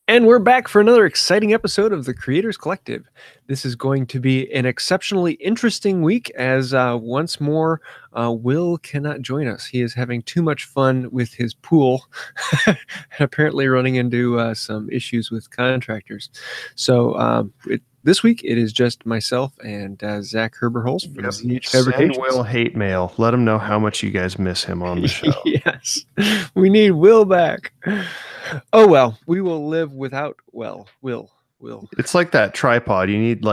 And we're back for another exciting episode of the Creators Collective. This is going to be an exceptionally interesting week as once more, Will cannot join us. He is having too much fun with his pool, apparently running into some issues with contractors. So this week, it is just myself and Zack Herberholz from ZH Send Fabrications. Will hate mail. Let him know how much you guys miss him on the show. Yes, we need Will back. Oh well, we will live without Will. It's like that tripod. You need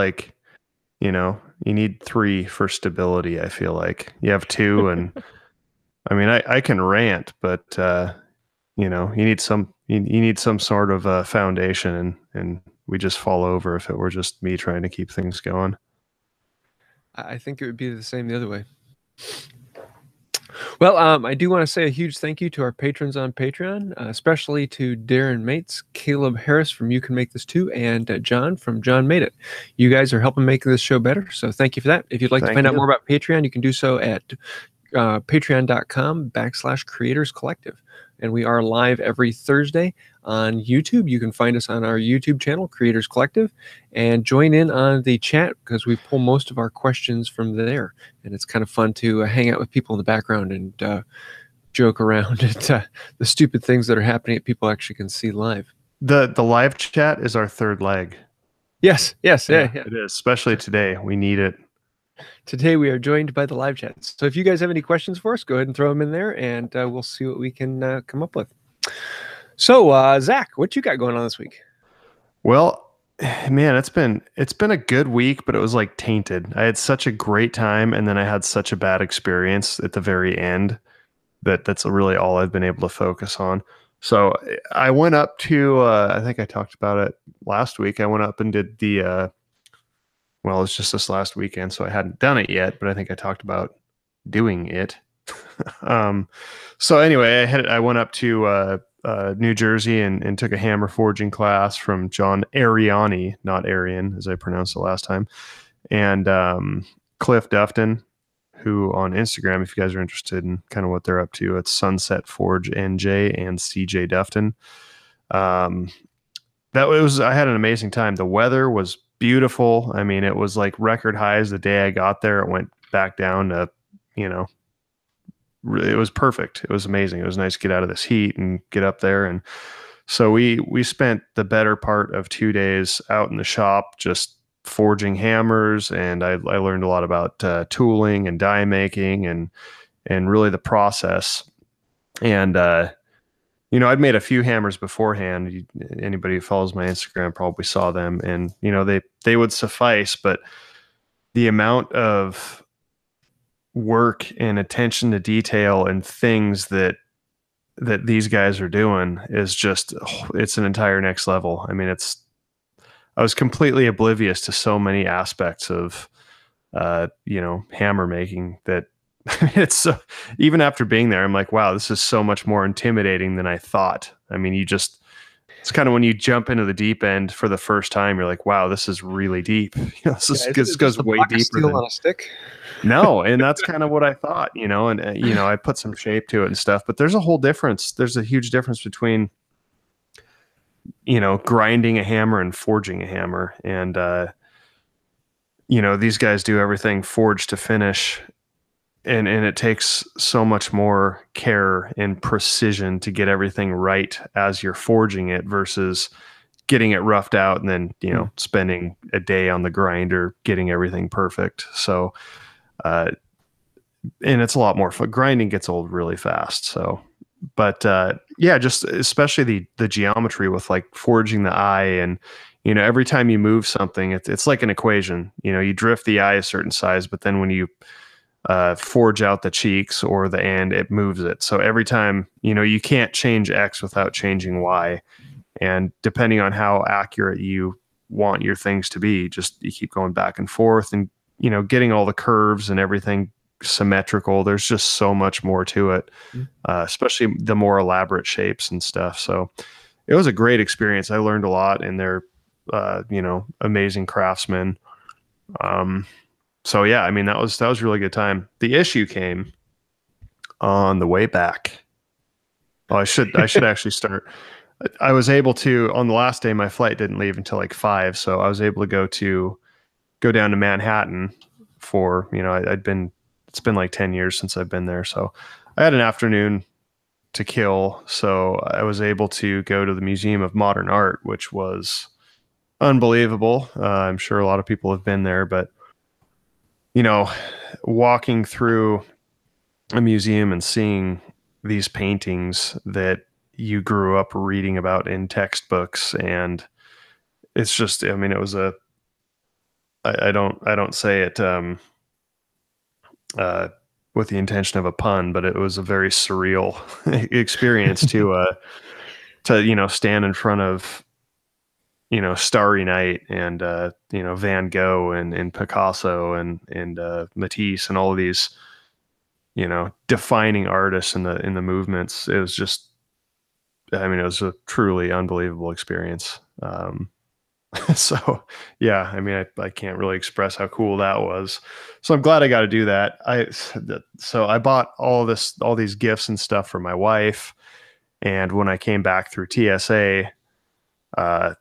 you need 3 for stability. I feel like you have 2, and I mean, I can rant, but you need some sort of foundation, and we just fall over if it were just me trying to keep things going. I think it would be the same the other way. Well, I do want to say a huge thank you to our patrons on Patreon, especially to Darren Mates, Caleb Harris from You Can Make This Too, and John from John Made It. You guys are helping make this show better, so thank you for that. If you'd like to find out more about Patreon, you can do so at patreon.com/Creators Collective. And we are live every Thursday on YouTube. You can find us on our YouTube channel, Creators Collective, and join in on the chat because we pull most of our questions from there. And it's kind of fun to hang out with people in the background and joke around at the stupid things that are happening that people actually can see live. The live chat is our third leg. Yes. It is, especially today. We need it. Today we are joined by the live chat. So if you guys have any questions for us, go ahead and throw them in there, and we'll see what we can come up with. So Zack, what you got going on this week? Well, man, it's been a good week, but it was like tainted. I had such a great time, and then I had such a bad experience at the very end that's really all I've been able to focus on. So I went up to I think I talked about it last week. I went up and did the well, it's just this last weekend, so I hadn't done it yet, but I think I talked about doing it. So anyway, I went up to New Jersey and took a hammer forging class from John Ariani, not Arian, as I pronounced it last time, and Cliff Dufton, who on Instagram, if you guys are interested in kind of what they're up to, it's Sunset Forge NJ and CJ Dufton. I had an amazing time. The weather was beautiful. I mean, it was like record highs the day I got there. It went back down to, it was perfect. It was amazing. It was nice to get out of this heat and get up there. And so we spent the better part of 2 days out in the shop, just forging hammers. And I learned a lot about tooling and die making and really the process. And, I'd made a few hammers beforehand. Anybody who follows my Instagram probably saw them, and they would suffice. But the amount of work and attention to detail and things that these guys are doing is just it's an entire next level. I mean, I was completely oblivious to so many aspects of hammer making that. It's so, even after being there, I'm like, wow, this is so much more intimidating than I thought. I mean, it's kind of when you jump into the deep end for the first time, you're like, wow, this is really deep. This goes way deeper than on a stick. No. And that's kind of what I thought, and I put some shape to it and stuff, but there's a whole difference. There's a huge difference between, grinding a hammer and forging a hammer. And, these guys do everything forge to finish. And it takes so much more care and precision to get everything right as you're forging it versus getting it roughed out and then, spending a day on the grinder, getting everything perfect. So, and it's a lot more fun. Grinding gets old really fast. So, but, just especially the geometry with like forging the eye and, every time you move something, it's like an equation. You drift the eye a certain size, but then when you forge out the cheeks or the end, it moves it. So every time, you can't change X without changing Y. And depending on how accurate you want your things to be, just you keep going back and forth and, getting all the curves and everything symmetrical. There's just so much more to it, especially the more elaborate shapes and stuff. So it was a great experience. I learned a lot, and they're, amazing craftsmen. So yeah, I mean, that was a really good time. The issue came on the way back. Oh, I should actually start. I was able to, on the last day, my flight didn't leave until like 5. So I was able to go down to Manhattan for, it's been like 10 years since I've been there. So I had an afternoon to kill. So I was able to go to the Museum of Modern Art, which was unbelievable. I'm sure a lot of people have been there, but walking through a museum and seeing these paintings that you grew up reading about in textbooks, and it's just, I mean, it was I don't say it uh, with the intention of a pun, but it was a very surreal experience to stand in front of Starry Night and Van Gogh and Picasso and Matisse and all of these defining artists in the movements. It was just, I mean, it was a truly unbelievable experience. So yeah, I mean, I can't really express how cool that was. So I'm glad I got to do that. So I bought all these gifts and stuff for my wife. And when I came back through TSA,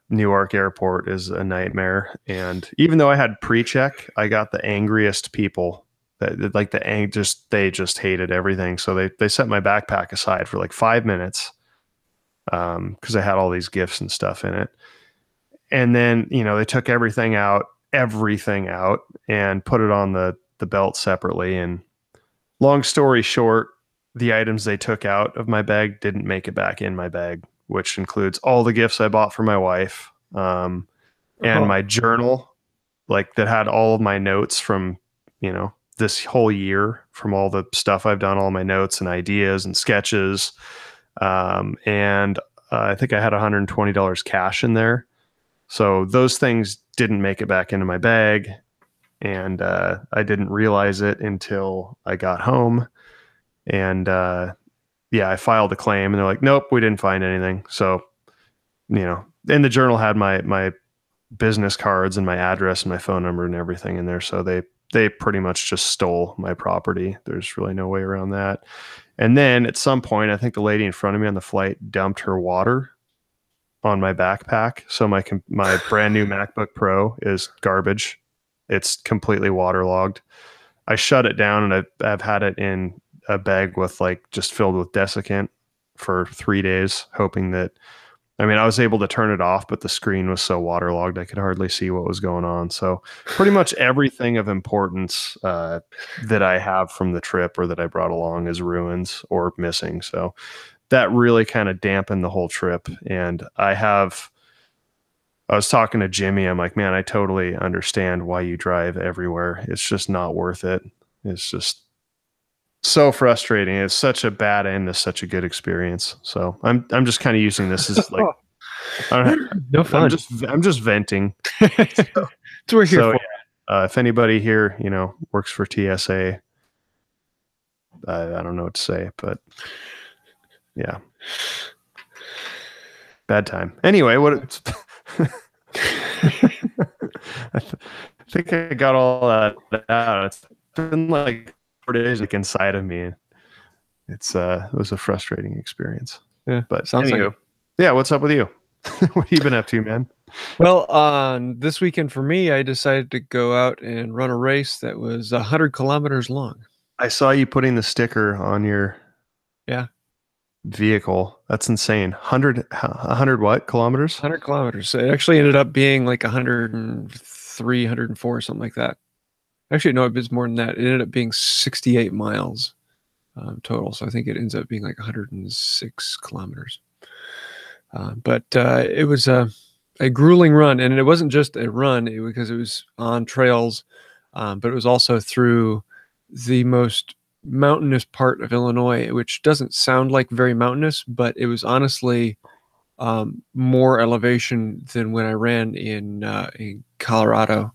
Newark Airport is a nightmare. And even though I had pre-check, I got the angriest people that like they just hated everything. So they set my backpack aside for like 5 minutes. Cause I had all these gifts and stuff in it. And then, they took everything out and put it on the belt separately. And long story short, the items they took out of my bag didn't make it back in my bag, which includes all the gifts I bought for my wife, and my journal, like that had all of my notes from, this whole year, from all the stuff I've done, all my notes and ideas and sketches. And I think I had $120 cash in there. So those things didn't make it back into my bag, and I didn't realize it until I got home. And I filed a claim, and they're like, "Nope, we didn't find anything." So, and the journal had my business cards and my address and my phone number and everything in there. So they pretty much just stole my property. There's really no way around that. And then at some point, I think the lady in front of me on the flight dumped her water on my backpack. So my brand new MacBook Pro is garbage. It's completely waterlogged. I shut it down, and I've had it in a bag with just filled with desiccant for 3 days, hoping that, I mean, I was able to turn it off, but the screen was so waterlogged I could hardly see what was going on. So pretty much everything of importance that I have from the trip or that I brought along is ruined or missing. So that really kind of dampened the whole trip. And I was talking to Jimmy. I'm like, man, I totally understand why you drive everywhere. It's just not worth it. It's just so frustrating. It's such a bad end to such a good experience. So I'm just kind of using this as like, no fun. I'm just venting. That's what we're here for. Yeah, if anybody here, works for TSA, I don't know what to say, but yeah, bad time. Anyway, I think I got all that out. It's been like 4 days inside of me. It was a frustrating experience. Yeah, but sounds like it. Yeah, what's up with you? What have you been up to, man? Well, this weekend for me, I decided to go out and run a race that was 100 kilometers long. I saw you putting the sticker on your vehicle. That's insane. 100 what? Kilometers? 100 kilometers. It actually ended up being like 103, 104, something like that. Actually, no, it was more than that. It ended up being 68 miles total. So I think it ends up being like 106 kilometers. But it was a grueling run, and it wasn't just a run because it was on trails, but it was also through the most mountainous part of Illinois, which doesn't sound like very mountainous, but it was honestly more elevation than when I ran in Colorado.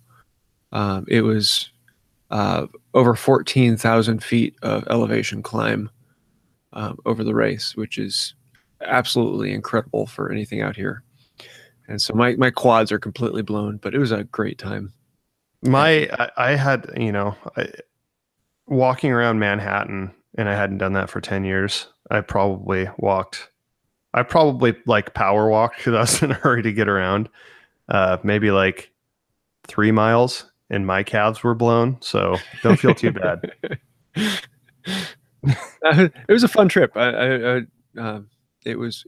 It was over 14,000 feet of elevation climb over the race, which is absolutely incredible for anything out here. And so my quads are completely blown, but it was a great time. I had, walking around Manhattan, and I hadn't done that for 10 years. I probably walked I probably like power walked because I was in a hurry to get around. Maybe like 3 miles, and my calves were blown, so don't feel too bad. It was a fun trip. It was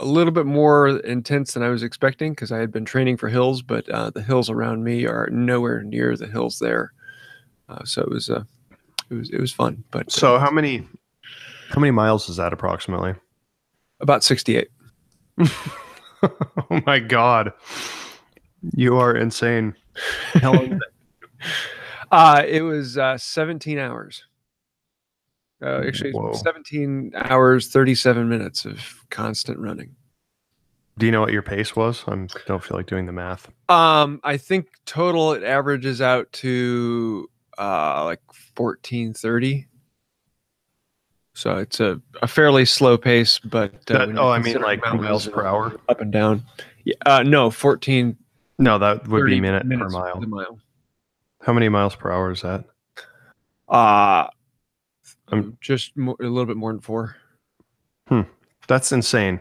a little bit more intense than I was expecting because I had been training for hills, but the hills around me are nowhere near the hills there. So it was fun. But So how many miles is that approximately? about 68. Oh my God. You are insane. How long is It was 17 hours. Actually, Whoa. 17 hours, 37 minutes of constant running. Do you know what your pace was? I don't feel like doing the math. I think total it averages out to like 14:30. So it's a fairly slow pace, but when you're I mean considering like miles mountains per hour. up and down, yeah, no, 14 No, that would be 30 minute per minutes mile. the mile. How many miles per hour is that? Uh Um, just a little bit more than 4. That's insane.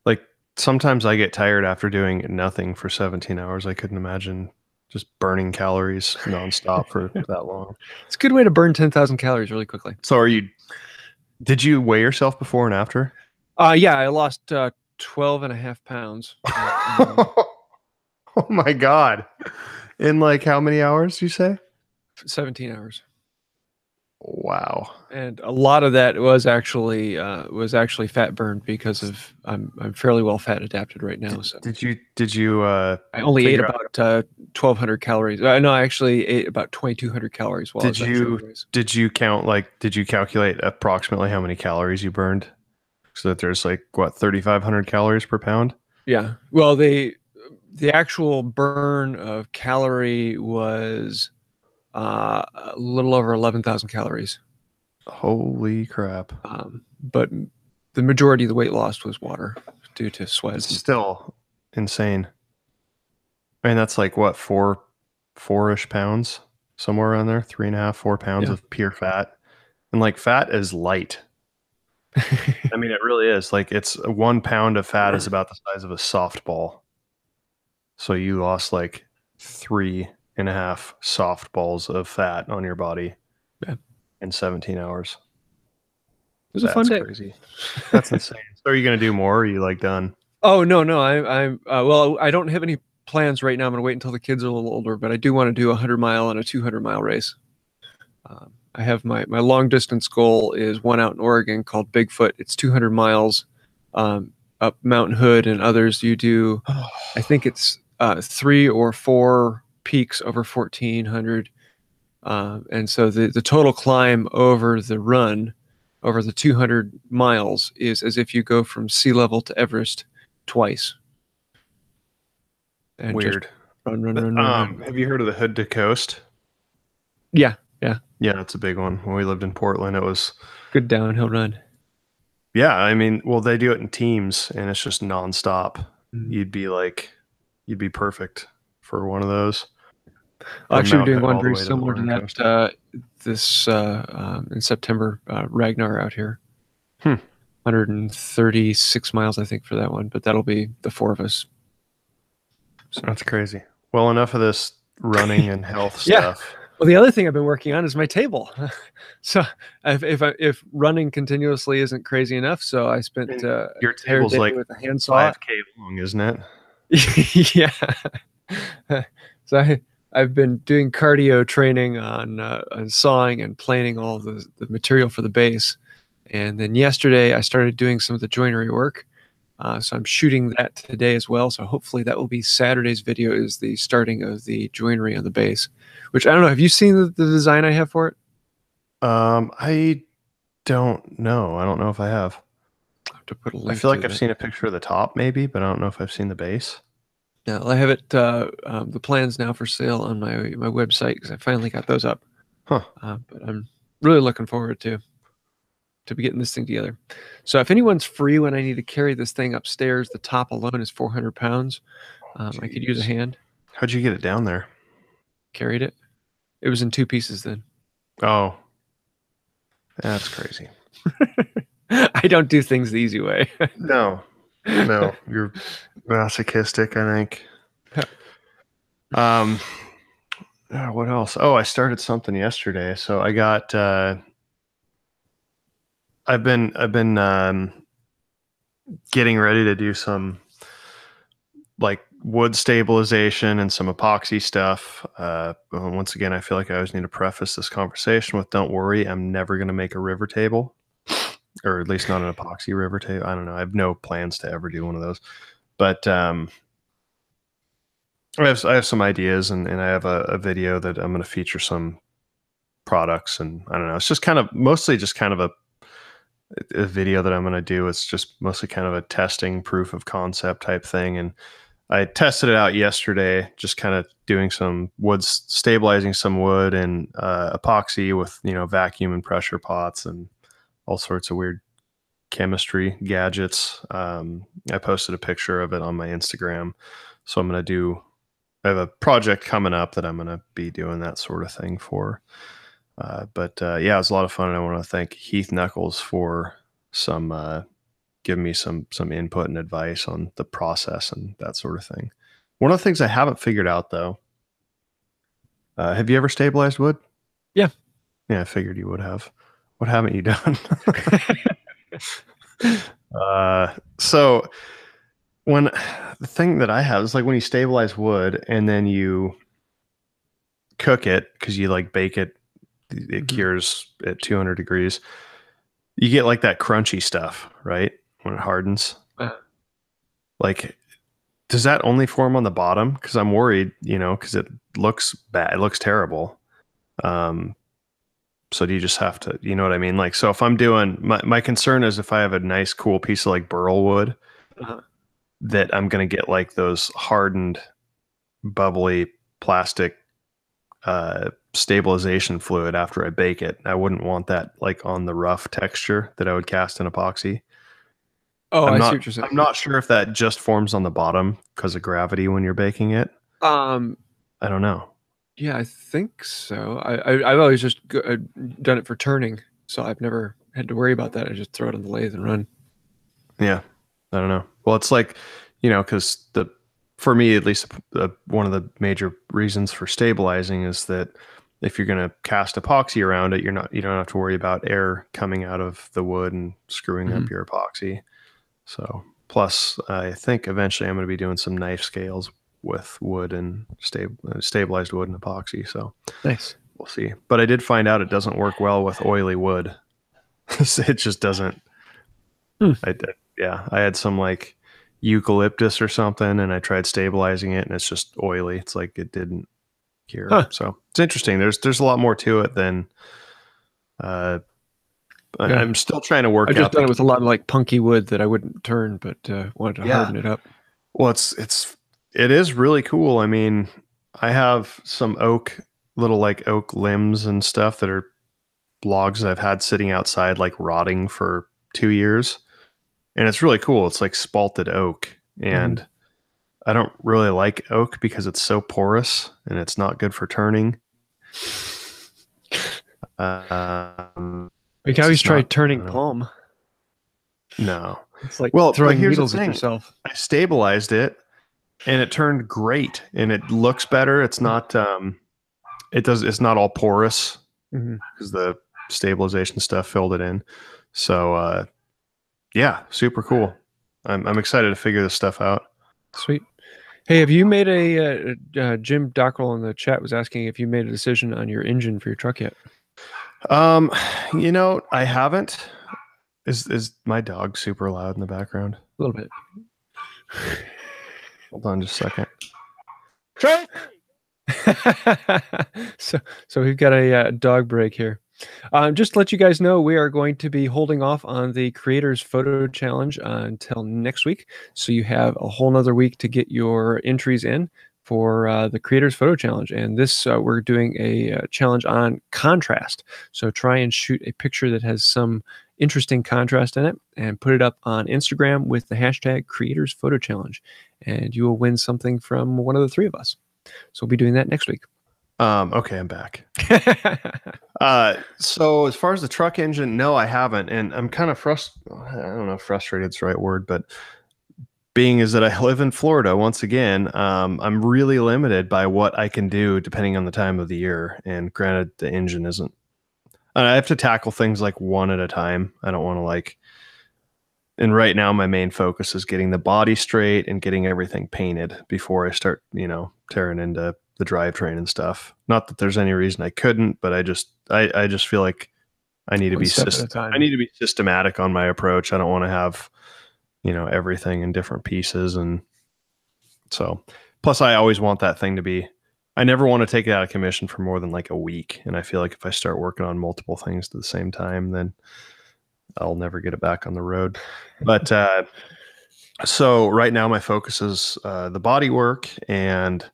Like sometimes I get tired after doing nothing for 17 hours. I couldn't imagine just burning calories nonstop for that long. It's a good way to burn 10,000 calories really quickly. So did you weigh yourself before and after? Yeah, I lost 12 and a half pounds. Oh my God. In like how many hours you say? 17 hours. Wow. And a lot of that was actually fat burned because of I'm fairly well fat adapted right now. So Did you I only ate figure out about 1,200 calories. No, I actually ate about 2,200 calories while I was actually on the race. did you calculate approximately how many calories you burned? So that there's like what 3,500 calories per pound? Yeah. Well, the actual burn of calorie was a little over 11,000 calories. Holy crap. But the majority of the weight lost was water due to sweat. It's still insane. I mean, that's like what, four-ish pounds, somewhere around there, 3.5, 4 pounds Yeah. of pure fat. And like fat is light. I mean, it really is. Like it's 1 pound of fat is about the size of a softball. So you lost like 3.5 softballs of fat on your body Yeah. in 17 hours. It was a fun That's day. crazy. That's insane. So are you going to do more? Or are you like done? Oh no, I'm well, I don't have any plans right now. I'm gonna wait until the kids are a little older, but I do want to do a 100-mile and a 200-mile race. I have my long distance goal is one out in Oregon called Bigfoot. It's 200 miles up Mount Hood and others. You do, I think it's 3 or 4 peaks over 1,400, and so the total climb over the run over the 200 miles is as if you go from sea level to Everest twice. And Weird. just run. Have you heard of the Hood to Coast? Yeah, yeah. Yeah, that's a big one. When we lived in Portland, it was, Good downhill run. yeah, I mean, well, they do it in teams and it's just nonstop. Mhm. You'd be perfect for one of those. From Actually, we're Mount doing Hood one all the very way to the similar to Oregon coast. that this in September. Ragnar out here, Hmm. 136 miles, I think, for that one. But that'll be the 4 of us. So That's crazy. Well, enough of this running and health yeah. stuff. Well, the other thing I've been working on is my table. So if running continuously isn't crazy enough, so I spent And an your entire table's day like with a handsaw. 5K long, isn't it? Yeah. So I've been doing cardio training on sawing and planing all the material for the base. And then yesterday I started doing some of the joinery work. So I'm shooting that today as well. So hopefully that will be Saturday's video is the starting of the joinery on the base, which I don't know. Have you seen the design I have for it? I don't know. I don't know if I have. I have to put a I link feel like to I've that. seen a picture of the top, maybe, but I don't know if I've seen the base. Yeah, I have it. The plans now for sale on my website because I finally got those up. Huh. But I'm really looking forward to be getting this thing together. So if anyone's free when I need to carry this thing upstairs, the top alone is 400 pounds. I could use a Jeez. hand. How'd you get it down there? Carried it. It was in 2 pieces then. Oh, that's crazy. I don't do things the easy way. No, no, you're masochistic, I think. What else? Oh, I started something yesterday. So I got I've been getting ready to do some like wood stabilization and some epoxy stuff. Once again, I feel like I always need to preface this conversation with don't worry, I'm never going to make a river table, or at least not an epoxy river table. I don't know. I have no plans to ever do one of those. But I have some ideas, and I have a video that I'm going to feature some products, and I don't know. It's just kind of mostly just kind of a video that I'm going to do. It's just mostly kind of a testing proof of concept type thing. And I tested it out yesterday, just kind of doing some wood, stabilizing some wood and epoxy with, vacuum and pressure pots and all sorts of weird chemistry gadgets. I posted a picture of it on my Instagram. So I have a project coming up that I'm going to be doing that sort of thing for. But yeah, it was a lot of fun. And I want to thank Heath Knuckles for giving me some input and advice on the process and that sort of thing. One of the things I haven't figured out though, have you ever stabilized wood? Yeah. Yeah, I figured you would have. What haven't you done? So when the thing that I have is like when you stabilize wood and then you cook it, because you like bake it, it cures at 200 degrees. You get like that crunchy stuff, right? When it hardens. Like, does that only form on the bottom? Because I'm worried, because it looks bad. It looks terrible. So do you just have to, you know what I mean? Like, so if I'm doing, my concern is if I have a nice, cool piece of like burl wood, that I'm going to get like those hardened, bubbly plastic stabilization fluid after I bake it. I wouldn't want that like on the rough texture that I would cast in epoxy. Oh, I see what you're saying. I'm not sure if that just forms on the bottom because of gravity when you're baking it. I don't know. Yeah, I think so. I've always just done it for turning, so I've never had to worry about that. I just throw it on the lathe and run. Yeah, I don't know. Well, it's like, because for me at least, one of the major reasons for stabilizing is that if you're going to cast epoxy around it, you don't have to worry about air coming out of the wood and screwing up your epoxy. So plus, I think eventually I'm going to be doing some knife scales with wood and stabilized wood and epoxy. So nice. We'll see. But I did find out it doesn't work well with oily wood. It just doesn't. I had some like eucalyptus or something, and I tried stabilizing it, and it's just oily. It's like it didn't cure. So it's interesting. There's a lot more to it than. I'm still trying to work out. I've just done it with a lot of like punky wood that I wouldn't turn, but wanted to harden it up. Well, it is really cool. I mean, I have some little oak limbs and stuff that are logs that I've had sitting outside, like rotting for 2 years. And it's really cool. It's like spalted oak. And I don't really like oak because it's so porous and it's not good for turning. You can always try turning palm. No. It's like throwing needles at yourself. I stabilized it and it turned great and it looks better. It's not it's not all porous because the stabilization stuff filled it in. So yeah, super cool. I'm excited to figure this stuff out. Sweet. Hey, have you made Jim Dockrell in the chat was asking if you made a decision on your engine for your truck yet? I haven't. Is my dog super loud in the background? A little bit. Hold on just a second. Trey! So we've got a dog break here. Just to let you guys know, we are going to be holding off on the Creators Photo Challenge until next week. So you have a whole nother week to get your entries in for the Creators Photo Challenge. And this, we're doing a challenge on contrast. So try and shoot a picture that has some interesting contrast in it and put it up on Instagram with the hashtag Creators Photo Challenge. And you will win something from one of the three of us. So we'll be doing that next week. Okay, I'm back. So as far as the truck engine, no, I haven't, and I'm kind of I don't know if frustrated's the right word, but being is that I live in Florida once again, I'm really limited by what I can do depending on the time of the year. And granted, the engine isn't. And I have to tackle things like one at a time. I don't want to like. And right now, my main focus is getting the body straight and getting everything painted before I start, tearing into the drivetrain and stuff. Not that there's any reason I couldn't, but I just feel like I need to One be step at a time. I need to be systematic on my approach. I don't want to have, everything in different pieces. And so, plus I always want that thing to be, I never want to take it out of commission for more than like a week. And I feel like if I start working on multiple things at the same time, then I'll never get it back on the road. But so right now my focus is the body work, and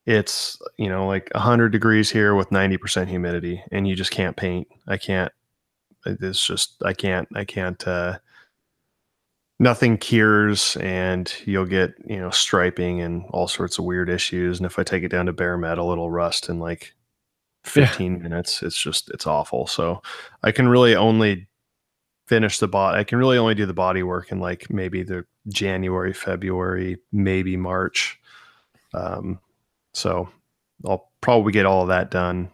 it's like 100 degrees here with 90% humidity, and you just can't paint. I can't. It's just I can't. Nothing cures, and you'll get striping and all sorts of weird issues. And if I take it down to bare metal, it'll rust in like 15 minutes. It's awful. So I can really only finish the bot. I can really only do the body work in like maybe the January, February, maybe March. So I'll probably get all of that done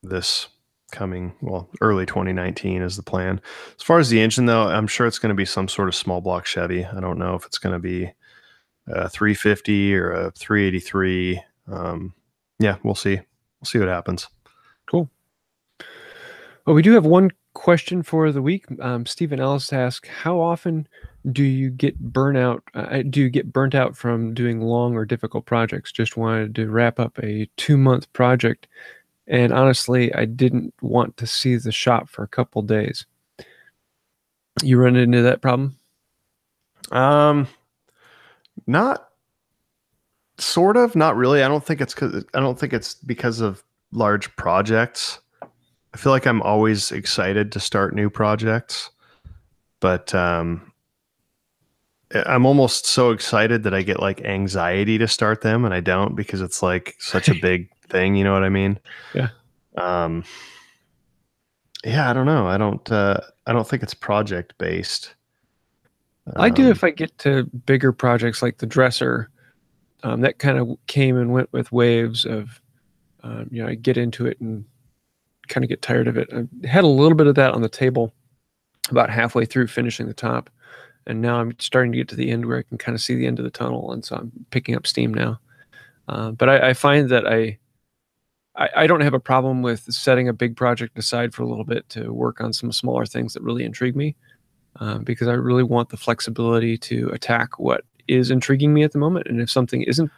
this early 2019 is the plan. As far as the engine though, I'm sure it's going to be some sort of small block Chevy. I don't know if it's going to be a 350 or a 383. Yeah, we'll see. We'll see what happens. Cool. Well, we do have one question for the week. Stephen Ellis asks, how often do you get burnt out from doing long or difficult projects? Just wanted to wrap up a 2-month project, and honestly, I didn't want to see the shop for a couple days. You run into that problem? Not sort of, not really. I don't think it's because of large projects. I feel like I'm always excited to start new projects, but I'm almost so excited that I get like anxiety to start them, and I don't, because it's like such a big thing. You know what I mean? Yeah. Yeah, I don't know. I don't think it's project based. I do if I get to bigger projects like the dresser. That kind of came and went with waves of, I get into it and kind of get tired of it. I had a little bit of that on the table about halfway through finishing the top, and now I'm starting to get to the end where I can kind of see the end of the tunnel, and so I'm picking up steam now. But I find that I don't have a problem with setting a big project aside for a little bit to work on some smaller things that really intrigue me, because I really want the flexibility to attack what is intriguing me at the moment. And if something isn't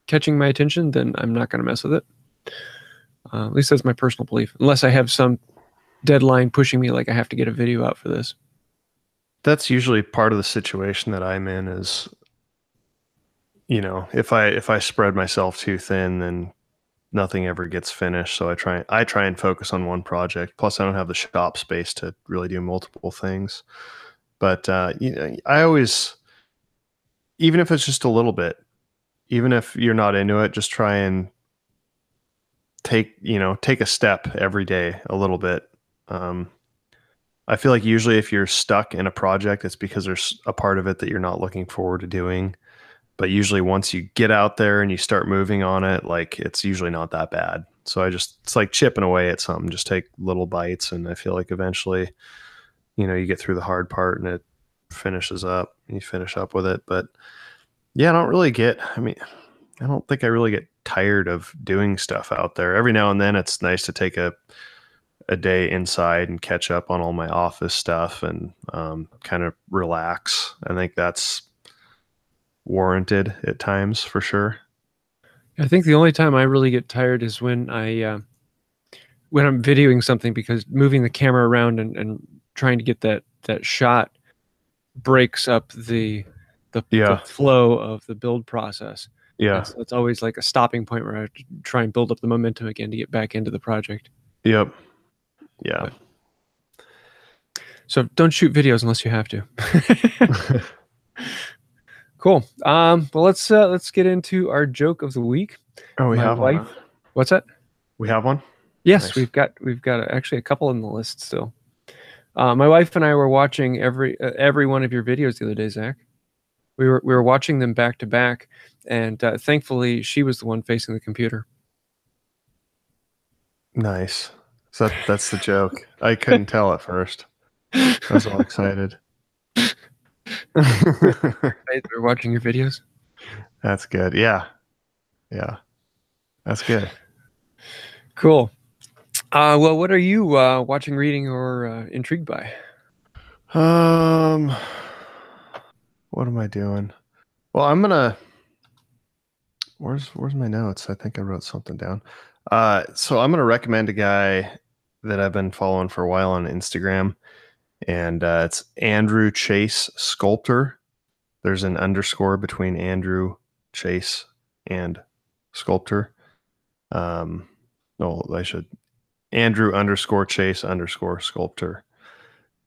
catching my attention, then I'm not going to mess with it. At least that's my personal belief, unless I have some deadline pushing me, like I have to get a video out for this. That's usually part of the situation that I'm in is, if I spread myself too thin, then nothing ever gets finished. So I try and focus on one project. Plus I don't have the shop space to really do multiple things. But, I always, even if it's just a little bit, even if you're not into it, just try and take a step every day a little bit. I feel like usually if you're stuck in a project, it's because there's a part of it that you're not looking forward to doing. But usually once you get out there and you start moving on it, like it's usually not that bad. So it's like chipping away at something, just take little bites. And I feel like eventually, you get through the hard part and it finishes up, and you finish up with it. But yeah, I don't think I really get tired of doing stuff out there. Every now and then it's nice to take a day inside and catch up on all my office stuff and kind of relax. I think that's warranted at times for sure. I think the only time I really get tired is when I'm videoing something, because moving the camera around and trying to get that shot breaks up the flow of the build process. Yeah. So it's always like a stopping point where I have to try and build up the momentum again to get back into the project. Yep. Yeah. So don't shoot videos unless you have to. Cool. Well, let's get into our joke of the week. Oh, we have wife. What's that? We have one? Yes, Nice. we've got actually a couple in the list still. My wife and I were watching every one of your videos the other day, Zach. We were watching them back to back, and thankfully she was the one facing the computer. Nice. So that's the joke. I couldn't tell at first. I was all excited. We're watching your videos. That's good. Yeah. Yeah. That's good. Cool. Well, what are you watching, reading, or intrigued by? Um, what am I doing? Well, I'm gonna. Where's my notes? I think I wrote something down. So I'm gonna recommend a guy that I've been following for a while on Instagram, and it's Andrew Chase Sculptor. There's an underscore between Andrew Chase and Sculptor. No, I should Andrew underscore Chase underscore Sculptor,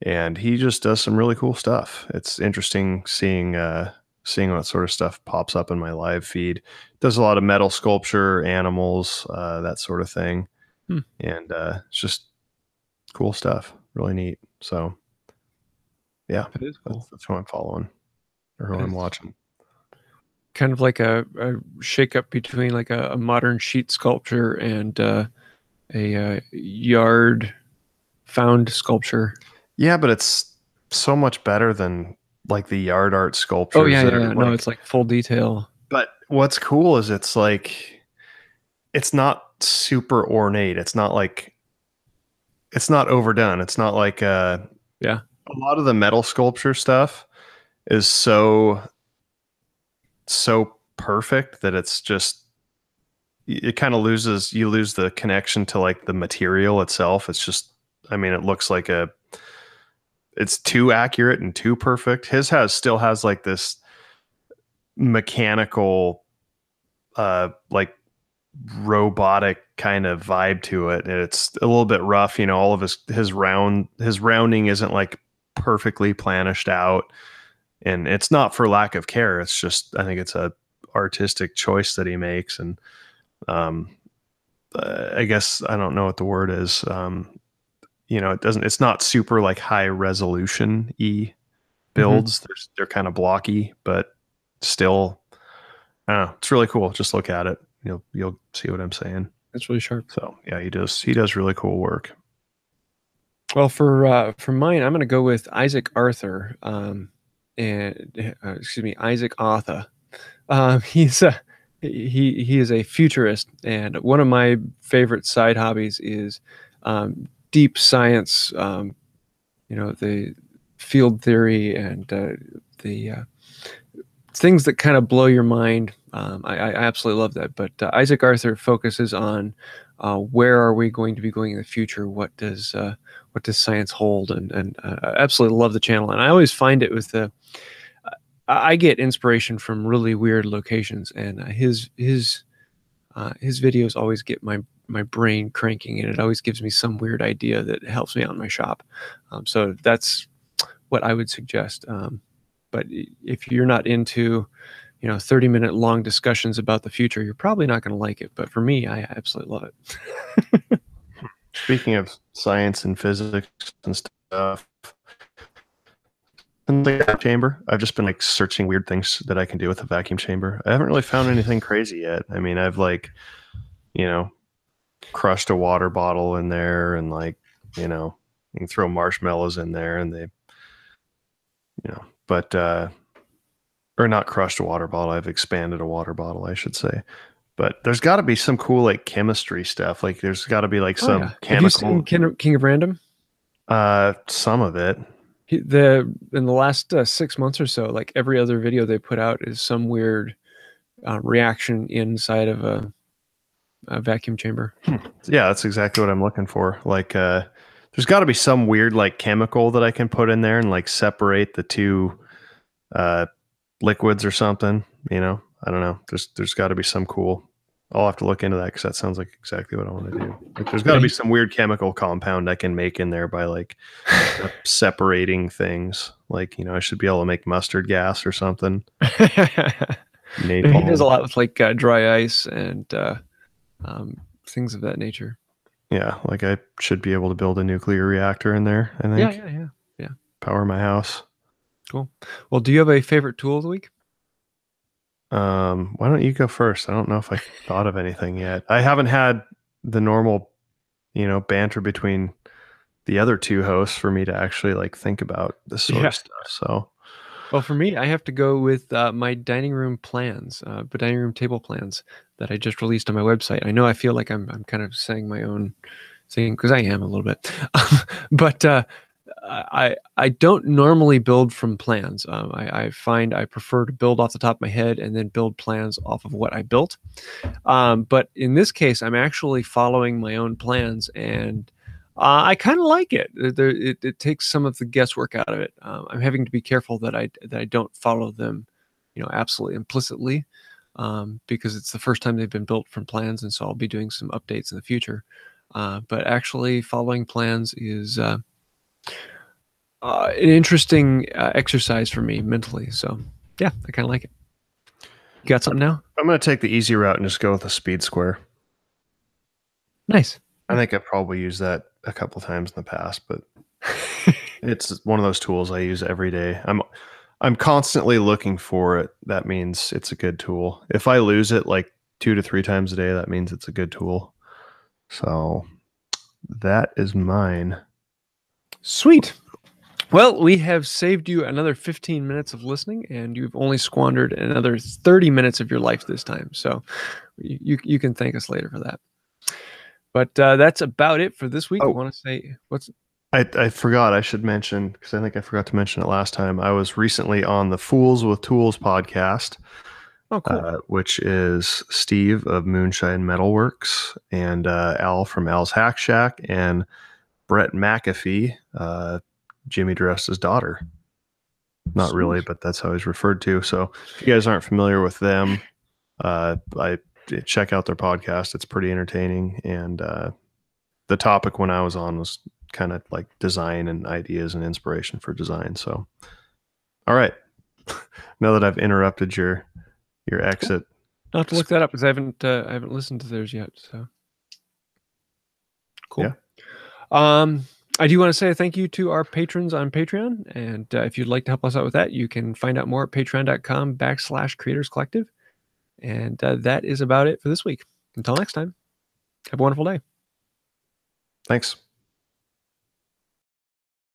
and he just does some really cool stuff. It's interesting seeing what sort of stuff pops up in my live feed. Does a lot of metal sculpture, animals, that sort of thing, Hmm. and it's just cool stuff. Really neat. So yeah, That is cool. that's who I'm following or who I'm watching. Kind of like a shake up between like a modern sheet sculpture and a yard found sculpture. Yeah, but it's so much better than like the yard art Oh sculptures yeah, that yeah, are yeah. No, like. it's like full detail. But what's cool is it's like it's not super ornate. It's not overdone. It's not like Yeah. a lot of the metal sculpture stuff is so perfect that it's just it kind of loses you lose the connection to like the material itself. It's just I mean it looks like it's too accurate and too perfect. His has still has like this mechanical like robotic kind of vibe to it. It's a little bit rough, you know, all of his rounding isn't like perfectly planished out, and it's not for lack of care. It's just I think it's a artistic choice that he makes, and um I guess I don't know what the word is. You know, it's not super like high resolution Mm-hmm. builds. They're kind of blocky, but still I don't know. It's really cool. Just look at it. You'll see what I'm saying. That's really sharp. So yeah, he does really cool work. Well, for mine, I'm going to go with Isaac Arthur, and excuse me, Isaac Arthur. He's he is a futurist, and one of my favorite side hobbies is deep science. You know, the field theory and the things that kind of blow your mind. I absolutely love that. But Isaac Arthur focuses on where are we going to be going in the future? What does science hold? And I absolutely love the channel. And I always find it with the I get inspiration from really weird locations, and his videos always get my brain cranking, and it always gives me some weird idea that helps me out in my shop. So that's what I would suggest. But if you're not into, 30-minute long discussions about the future, you're probably not going to like it. But for me, I absolutely love it. Speaking of science and physics and stuff, in the vacuum chamber, I've just been like searching weird things that I can do with a vacuum chamber. I haven't really found anything crazy yet. I mean, I've like, you know, crushed a water bottle in there and like, you can throw marshmallows in there and they, but or not crushed a water bottle. I've expanded a water bottle, I should say. But there's got to be some cool like chemistry stuff. Like there's got to be like Oh some yeah. Have you chemical. seen King of Random? Some of it. In the last 6 months or so, like every other video they put out is some weird reaction inside of a vacuum chamber. Yeah, that's exactly what I'm looking for. Like, there's got to be some weird like chemical that I can put in there and like separate the two uh, liquids or something. I don't know. There's got to be some cool. I'll have to look into that because that sounds like exactly what I want to do. Like, there's got to be some weird chemical compound I can make in there by like separating things. Like, I should be able to make mustard gas or something. He does a Napalm. lot with like dry ice and things of that nature. Yeah, like I should be able to build a nuclear reactor in there, I think. Yeah. Power my house. Cool. Well, do you have a favorite tool of the week? Why don't you go first? I don't know if I thought of anything yet. I haven't had the normal, banter between the other two hosts for me to actually like think about this sort of stuff. So, well, for me, I have to go with my dining room plans, but dining room table plans that I just released on my website. I know I feel like I'm kind of saying my own thing because I am a little bit, but I don't normally build from plans. I find I prefer to build off the top of my head and then build plans off of what I built. But in this case, I'm actually following my own plans, and I kind of like it. It takes some of the guesswork out of it. I'm having to be careful that I don't follow them, absolutely implicitly, because it's the first time they've been built from plans, and so I'll be doing some updates in the future. But actually, following plans is an interesting exercise for me mentally. So, yeah, I kind of like it. You got something now? I'm going to take the easy route and just go with a speed square. Nice. I think I've probably used that a couple times in the past, but it's one of those tools I use every day. I'm constantly looking for it. That means it's a good tool. If I lose it like 2 to 3 times a day, that means it's a good tool. So that is mine. Sweet. Well, we have saved you another 15 minutes of listening, and you've only squandered another 30 minutes of your life this time. So you can thank us later for that. But that's about it for this week. I want to say I forgot I should mention, because I think I forgot to mention it last time. I was recently on the Fools with Tools podcast. Oh, cool. Which is Steve of Moonshine Metalworks and Al from Al's Hack Shack and Brett McAfee, Jimmy DeResta's daughter. Not Sweet. really, but that's how he's referred to. So if you guys aren't familiar with them, I check out their podcast. It's pretty entertaining. And the topic when I was on was kind of like design and ideas and inspiration for design. So, all right. Now that I've interrupted your exit. I'll have to look that up because I haven't listened to theirs yet. So cool. Yeah. I do want to say thank you to our patrons on Patreon. And if you'd like to help us out with that, you can find out more at patreon.com/Creators Collective. And that is about it for this week. Until next time, have a wonderful day. Thanks.